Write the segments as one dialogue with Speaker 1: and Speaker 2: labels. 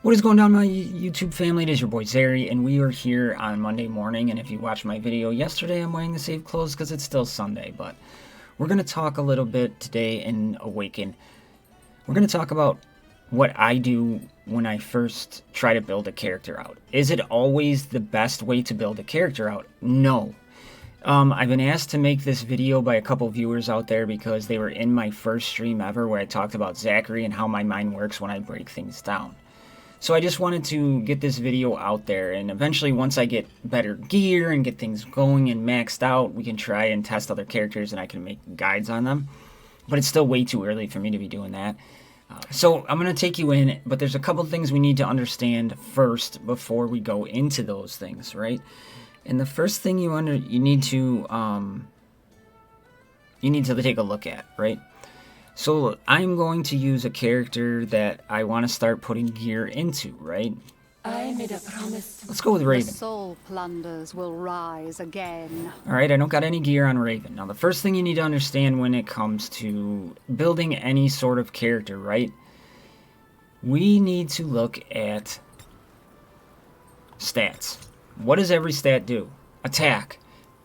Speaker 1: What is going on, my YouTube family? It is your boy Zary, and we are here on Monday morning. And if you watched my video yesterday, I'm wearing the same clothes because it's still Sunday. But we're going to talk a little bit today in Awaken. We're going to talk about what I do when I first try to build a character out. Is it always the best way to build a character out? No. I've been asked to make this video by a couple viewers out there because they were in my first stream ever where I talked about Zachary and how my mind works when I break things down. So I just wanted to get this video out there, and eventually once I get better gear and get things going and maxed out, we can try and test other characters and I can make guides on them. But it's still way too early for me to be doing that. So I'm going to take you in, but there's a couple things we need to understand first before we go into those things, right? And the first thing you need to take a look at, right? So I'm going to use a character that I want to start putting gear into, right?
Speaker 2: I made a promise.
Speaker 1: Let's go with Raven.
Speaker 2: The soul plunders will rise again.
Speaker 1: Alright, I don't got any gear on Raven. Now the first thing you need to understand when it comes to building any sort of character, right? We need to look at stats. What does every stat do? Attack,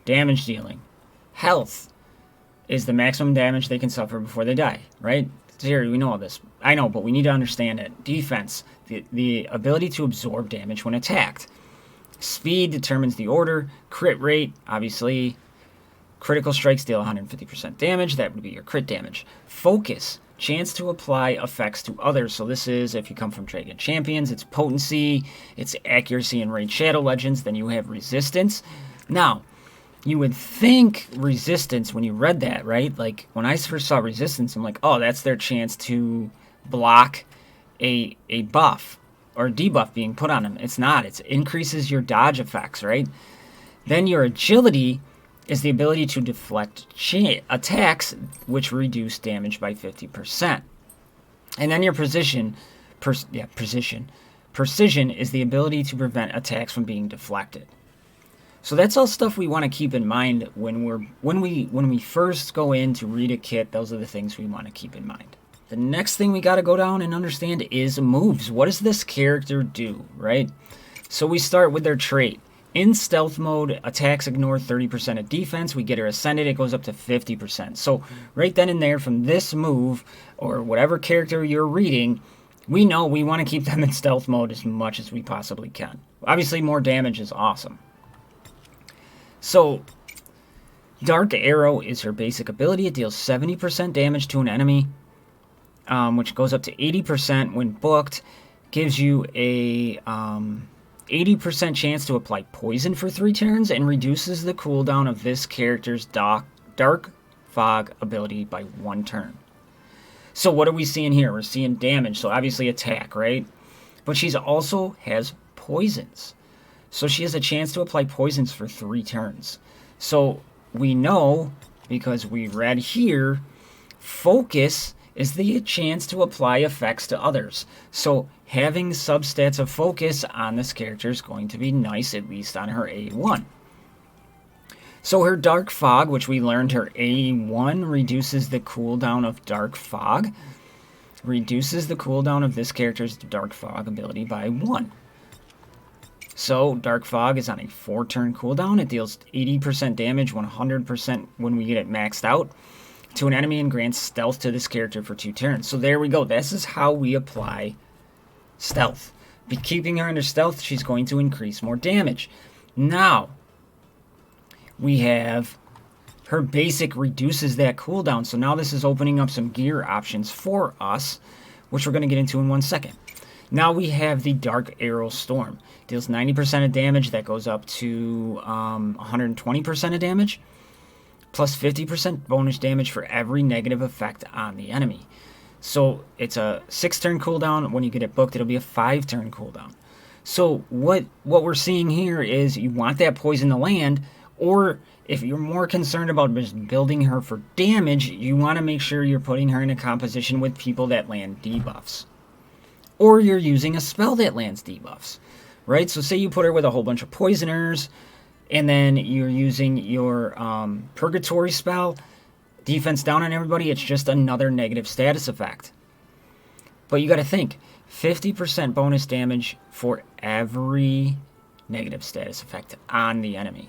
Speaker 1: damage dealing, health is the maximum damage they can suffer before they die, right? Zary, we know all this. I know, but we need to understand it. Defense, the ability to absorb damage when attacked. Speed determines the order. Crit rate, obviously. Critical strikes deal 150% damage. That would be your crit damage. Focus, chance to apply effects to others. So this is, if you come from Dragon Champions, it's potency, it's accuracy and Raid Shadow Legends. Then you have resistance. Now, you would think resistance when you read that, right? Like, when I first saw resistance, I'm like, oh, that's their chance to block a buff or debuff being put on them. It's not. It increases your dodge effects, right? Then your agility is the ability to deflect attacks, which reduce damage by 50%. And then your precision is the ability to prevent attacks from being deflected. So that's all stuff we want to keep in mind when we first go in to read a kit. Those are the things we want to keep in mind. The next thing we got to go down and understand is moves. What does this character do, right? So we start with their trait. In stealth mode, attacks ignore 30% of defense. We get her ascended, it goes up to 50%. So right then and there from this move, or whatever character you're reading, we know we want to keep them in stealth mode as much as we possibly can. Obviously more damage is awesome. So, Dark Arrow is her basic ability. It deals 70% damage to an enemy, which goes up to 80% when booked. Gives you a 80% chance to apply poison for 3 turns and reduces the cooldown of this character's Dark Fog ability by 1 turn. So what are we seeing here? We're seeing damage, so obviously attack, right? But she also has poisons. So she has a chance to apply poisons for 3 turns. So we know, because we read here, focus is the chance to apply effects to others. So having substats of focus on this character is going to be nice, at least on her A1. So her Dark Fog, which we learned her A1, reduces the cooldown of Dark Fog. Reduces the cooldown of this character's Dark Fog ability by 1. So, Dark Fog is on a 4-turn cooldown. It deals 80% damage, 100% when we get it maxed out to an enemy and grants stealth to this character for 2 turns. So there we go. This is how we apply stealth. By keeping her under stealth, she's going to increase more damage. Now, we have her basic reduces that cooldown. So now this is opening up some gear options for us, which we're going to get into in 1 second. Now we have the Dark Arrow Storm. Deals 90% of damage. That goes up to 120% of damage. Plus 50% bonus damage for every negative effect on the enemy. So it's a 6-turn cooldown. When you get it booked, it'll be a 5-turn cooldown. So what we're seeing here is you want that poison to land, or if you're more concerned about just building her for damage, you want to make sure you're putting her in a composition with people that land debuffs. Or you're using a spell that lands debuffs, right? So say you put her with a whole bunch of poisoners, and then you're using your Purgatory spell, defense down on everybody, it's just another negative status effect. But you got to think, 50% bonus damage for every negative status effect on the enemy.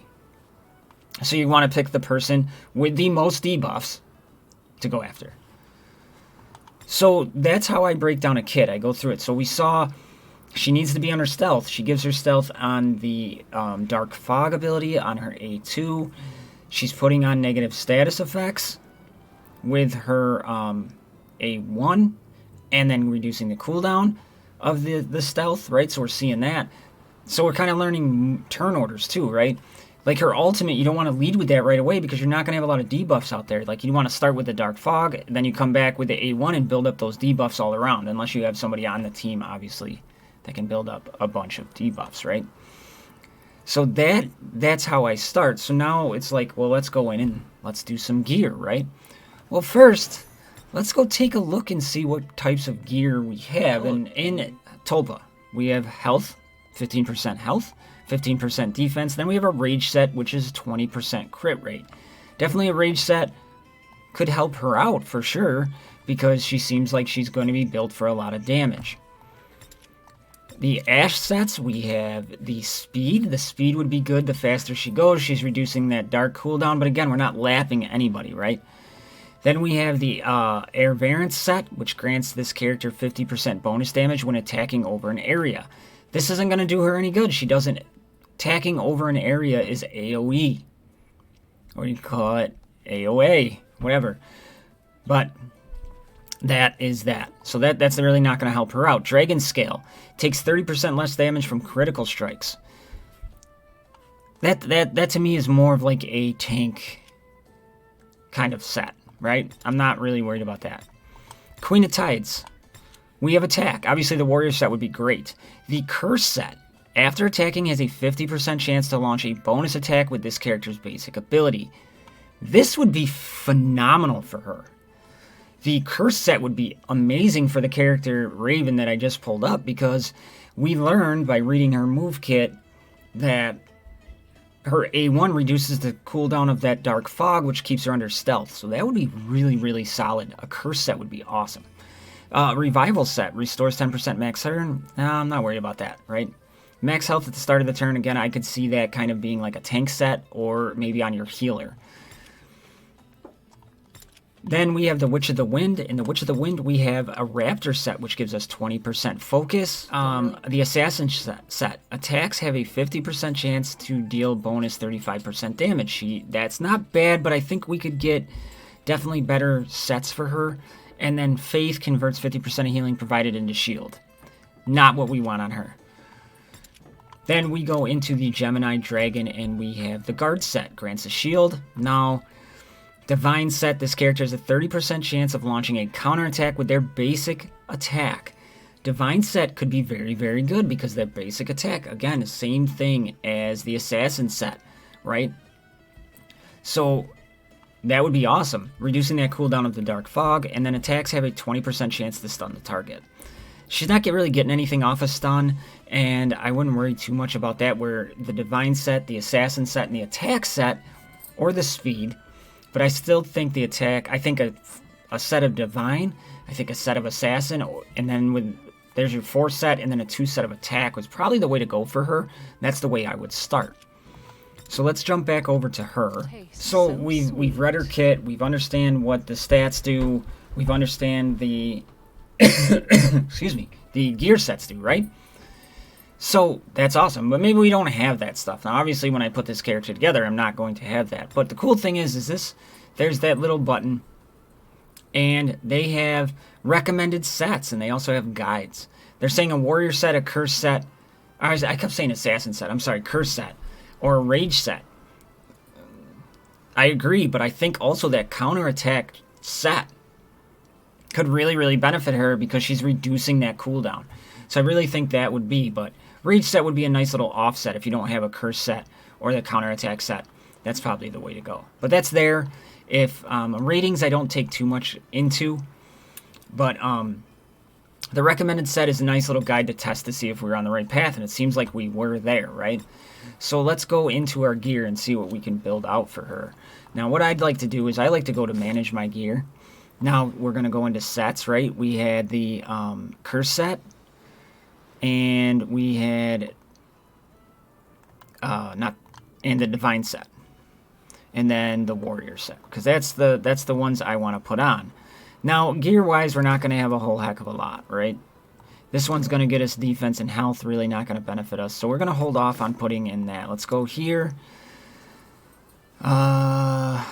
Speaker 1: So you want to pick the person with the most debuffs to go after. So that's how I break down a kit. I go through it. So we saw she needs to be on her stealth. She gives her stealth on the Dark Fog ability on her A2. She's putting on negative status effects with her A1, and then reducing the cooldown of the stealth, right? So we're seeing that. So we're kind of learning turn orders too, right? Like her ultimate, you don't want to lead with that right away because you're not going to have a lot of debuffs out there. Like you want to start with the Dark Fog, then you come back with the A1 and build up those debuffs all around, unless you have somebody on the team, obviously, that can build up a bunch of debuffs, right? So that's how I start. So now it's like, well, let's go in and let's do some gear, right? Well, first, let's go take a look and see what types of gear we have. And in Tulpa, we have health, 15% health, 15% defense. Then we have a rage set, which is 20% crit rate. Definitely a rage set could help her out for sure, because she seems like she's going to be built for a lot of damage. The Ash sets, we have the speed. The speed would be good the faster she goes. She's reducing that dark cooldown, but again, we're not lapping anybody, right? Then we have the Air Variance set, which grants this character 50% bonus damage when attacking over an area. This isn't going to do her any good. She doesn't... Attacking over an area is AoE. Or you call it AoA, whatever. But that is that. So that's really not going to help her out. Dragon Scale takes 30% less damage from critical strikes. That to me is more of like a tank kind of set, right? I'm not really worried about that. Queen of Tides. We have attack. Obviously the warrior set would be great. The curse set, after attacking, has a 50% chance to launch a bonus attack with this character's basic ability. This would be phenomenal for her. The curse set would be amazing for the character Raven that I just pulled up, because we learned by reading her move kit that her A1 reduces the cooldown of that Dark Fog, which keeps her under stealth. So that would be really, really solid. A curse set would be awesome. Revival set restores 10% max turn. I'm not worried about that, right? Max health at the start of the turn. Again, I could see that kind of being like a tank set, or maybe on your healer. Then we have the Witch of the Wind. In the Witch of the Wind, we have a Raptor set, which gives us 20% focus. The Assassin set. Attacks have a 50% chance to deal bonus 35% damage. That's not bad, but I think we could get definitely better sets for her. And then Faith converts 50% of healing provided into shield. Not what we want on her. Then we go into the Gemini Dragon, and we have the Guard set. Grants a shield. Now, Divine set, this character has a 30% chance of launching a counterattack with their basic attack. Divine set could be very, very good because their basic attack, again, the same thing as the Assassin set, right? So that would be awesome, reducing that cooldown of the Dark Fog, and then attacks have a 20% chance to stun the target. She's not really getting anything off a stun, and I wouldn't worry too much about that, where the Divine set, the Assassin set, and the Attack set, or the Speed. But I still think the attack, I think a set of Divine, I think a set of Assassin, and then there's your 4 set, and then a 2 set of Attack was probably the way to go for her. That's the way I would start. So let's jump back over to her. So we've read her kit, we've understand what the stats do, we've understand the, excuse me, the gear sets do, right? So that's awesome, but maybe we don't have that stuff. Now, obviously, when I put this character together, I'm not going to have that. But the cool thing is there's that little button, and they have recommended sets, and they also have guides. They're saying a warrior set, a curse set. I kept saying assassin set. I'm sorry, curse set, or a rage set. I agree, but I think also that counterattack set could really, really benefit her because she's reducing that cooldown. So I really think that would be, but rage set would be a nice little offset if you don't have a curse set or the counterattack set. That's probably the way to go. But that's there. If ratings I don't take too much into, but the recommended set is a nice little guide to test to see if we're on the right path, and it seems like we were there, right? So let's go into our gear and see what we can build out for her. Now what I'd like to do is I like to go to manage my gear, Now we're going to go into sets, right? We had the curse set, and we had and the divine set, and then the warrior set, because that's the ones I want to put on. Now gear wise, we're not going to have a whole heck of a lot, right? This one's going to get us defense and health, really not going to benefit us, so we're going to hold off on putting in that. Let's go here. The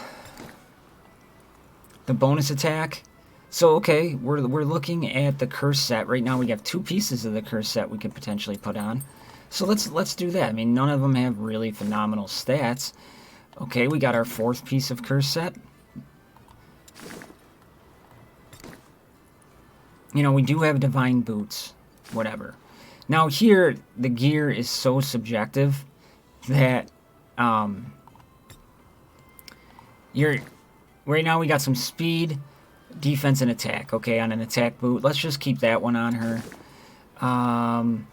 Speaker 1: bonus attack. So okay, we're looking at the curse set right now. We have 2 pieces of the curse set we could potentially put on. So let's do that. I mean, none of them have really phenomenal stats. Okay, we got our 4th piece of curse set. You know, we do have divine boots, whatever. Now here, the gear is so subjective that right now we got some speed, defense, and attack. Okay, on an attack boot, let's just keep that one on her. And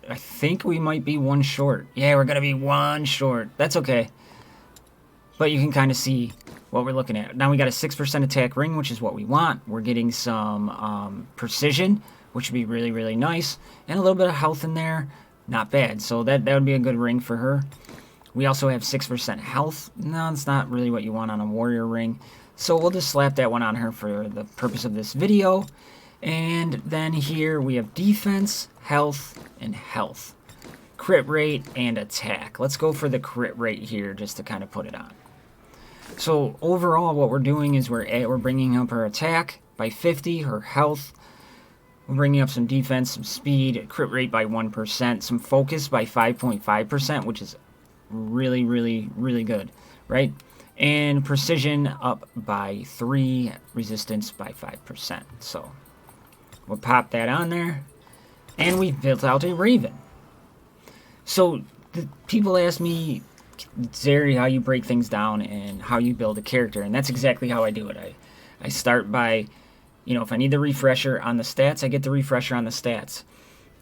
Speaker 1: I think we might be 1 short. Yeah, we're gonna be 1 short. That's okay. But you can kind of see what we're looking at. Now we got a 6% attack ring, which is what we want. We're getting some precision, which would be really, really nice. And a little bit of health in there. Not bad. So that would be a good ring for her. We also have 6% health. No, it's not really what you want on a warrior ring. So we'll just slap that one on her for the purpose of this video. And then here we have defense, health, and health. Crit rate and attack. Let's go for the crit rate here just to kind of put it on. So overall what we're doing is we're bringing up her attack by 50, her health. We're bringing up some defense, some speed, crit rate by 1%, some focus by 5.5%, which is really, really, really good, right? And precision up by 3, resistance by 5%. So we'll pop that on there. And we've built out a raven. So people ask me, Zary, how you break things down and how you build a character. And that's exactly how I do it. I start by, you know, if I need the refresher on the stats, I get the refresher on the stats.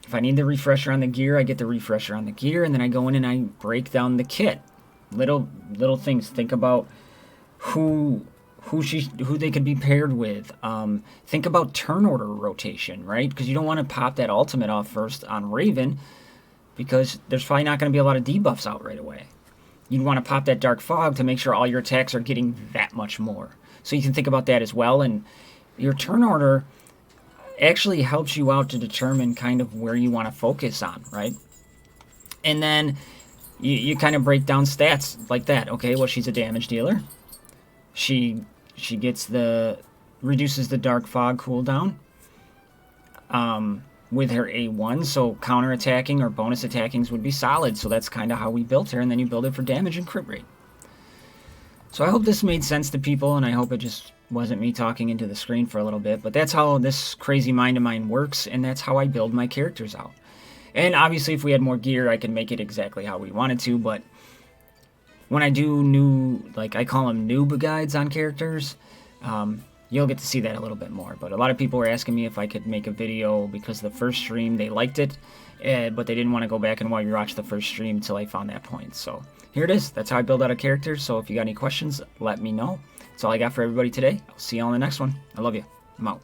Speaker 1: If I need the refresher on the gear, I get the refresher on the gear. And then I go in and I break down the kit. Little things. Think about who they could be paired with. Think about turn order rotation, right? Because you don't want to pop that ultimate off first on Raven, because there's probably not going to be a lot of debuffs out right away. You'd want to pop that Dark Fog to make sure all your attacks are getting that much more. So you can think about that as well. And your turn order actually helps you out to determine kind of where you want to focus on, right? And then you kind of break down stats like that. Okay, well, she's a damage dealer. She gets reduces the Dark Fog cooldown with her A1, so counter-attacking or bonus attackings would be solid. So that's kind of how we built her, and then you build it for damage and crit rate. So I hope this made sense to people, and I hope it just wasn't me talking into the screen for a little bit. But that's how this crazy mind of mine works, and that's how I build my characters out. And obviously, if we had more gear, I could make it exactly how we wanted to, but when I do new, like I call them noob guides on characters, you'll get to see that a little bit more. But a lot of people were asking me if I could make a video because the first stream, they liked it, but they didn't want to go back and watch the first stream until I found that point. So here it is. That's how I build out a character. So if you got any questions, let me know. That's all I got for everybody today. I'll see you on the next one. I love you. I'm out.